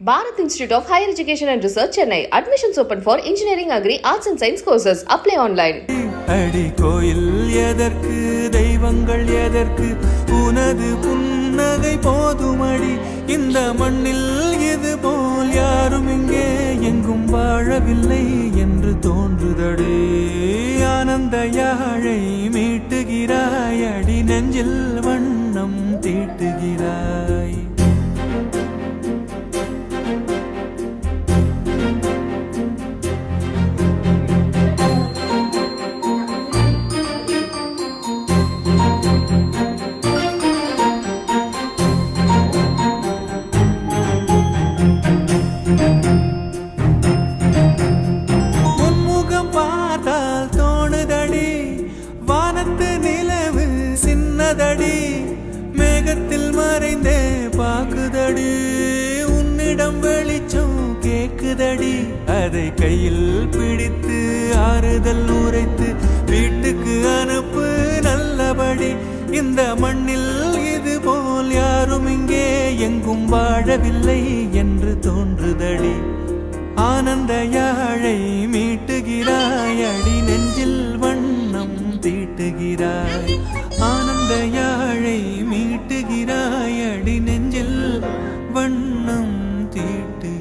Bharat Institute of Higher Education and Research, Chennai. Admissions open for Engineering, Agri, Arts and Science courses. Apply online. அடி கோயில் எதற்கு தெய்வங்கள் எதற்கு உனது புன்னகை போதுமடி இந்த மண்ணில் இது போல் யாரும் இங்கே எங்கும் வாழவில்லை என்று தோன்றுதடே ஆனந்த யாழை மீட்டுகிறாய் அடி நெஞ்சில் வண்ணம் தீட்டுகிறாய் நிலவு சின்னதடி மேகத்தில் மறைந்தே பாக்குதடி உன்னிடம் வெளிச்சம் கேக்குதடி அதை கையில் பிடித்து ஆறுதல் உரைத்து வீட்டுக்கு அனுப்பு நல்லபடி இந்த மண்ணில் இது போல் யாரும் இங்கே எங்கும் வாழவில்லை என்று தோன்றுதடி ஆனந்த யாழை மீட்டுகிறாய் அடி நெஞ்சில் வண்ணம் தீட்டுகிறாய் ஆனந்த யாழை மீட்டுகிறாய் அடி நெஞ்சில் வண்ணம் தீட்டுகிறாய்.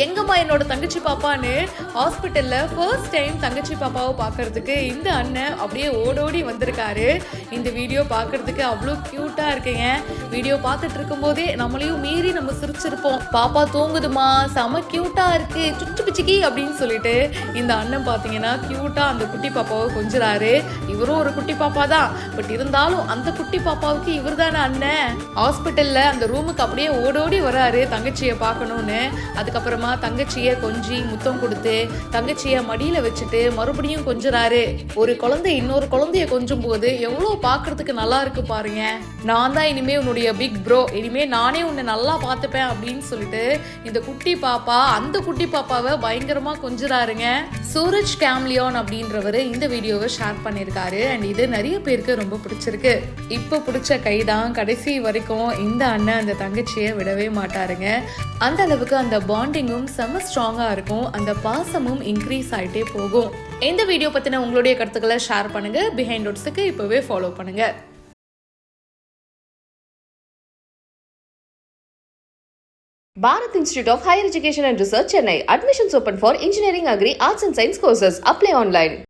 எங்கம்மா என்னோட தங்கச்சி பாப்பான்னு ஹாஸ்பிட்டல்ல ஃபர்ஸ்ட் டைம் தங்கச்சி பாப்பாவை பார்க்கறதுக்கு இந்த அண்ணன் அப்படியே ஓடோடி வந்திருக்காரு. இந்த வீடியோ பார்க்கறதுக்கு அவ்வளோ கியூட்டா இருக்குங்க. வீடியோ பார்த்துட்டு இருக்கும் போதே நம்மளையும் மீறி நம்ம சிரிச்சிருப்போம். பாப்பா தூங்குதுமா, செம கியூட்டா இருக்கு, சுச்சு பிச்சிக்கி அப்படின்னு சொல்லிட்டு இந்த அண்ணன் பார்த்தீங்கன்னா கியூட்டா அந்த குட்டி பாப்பாவை கொஞ்சிறாரு. இவரும் ஒரு குட்டி பாப்பா தான், பட் இருந்தாலும் அந்த குட்டி பாப்பாவுக்கு இவர் தானே அண்ணன். ஹாஸ்பிட்டல்ல அந்த ரூமுக்கு அப்படியே ஓடோடி வராரு தங்கச்சியை பார்க்கணும். அதுக்கப்புறமா தங்கச்சிய கொஞ்சி முத்தம் கொடுத்து தங்கச்சிய மடியில வச்சுட்டு மறுபடியும் கொஞ்சறாரு. ஒரு குழந்தை இன்னொரு குழந்தைய கொஞ்சும் போது எவ்வளவு பாக்குறதுக்கு நல்லா இருக்கு பாருங்க. நான் தான் இனிமே உன்னுடைய பிக் ப்ரோ, இனிமே நானே உன்னை நல்லா பார்த்துப்பேன் அப்படின்னு சொல்லிட்டு இந்த குட்டி பாப்பா அந்த குட்டி பாப்பாவை பயங்கரமா கொஞ்சறாருங்க. சூரஜ் கேம்லியான் அப்படின்றவரு இந்த வீடியோவை ஷேர் பண்ணியிருக்காரு. அண்ட் இது நிறைய பேருக்கு ரொம்ப பிடிச்சிருக்கு. இப்போ பிடிச்ச கைதான் கடைசி வரைக்கும் இந்த அண்ணன் அந்த தங்கச்சியை விடவே மாட்டாருங்க. அந்த அளவுக்கு அந்த பாண்டிங்கும் செம ஸ்ட்ராங்கா இருக்கும், அந்த பாசமும் இன்க்ரீஸ் ஆயிட்டே போகும். இந்த வீடியோ பத்தின உங்களுடைய கருத்துக்களை ஷேர் பண்ணுங்க. பிஹைண்ட் நோட்ஸுக்கு இப்பவே ஃபாலோ பண்ணுங்க. Bharat Institute of Higher Education and Research, Chennai. Admissions open for Engineering, Agri, Arts and Science courses. Apply online.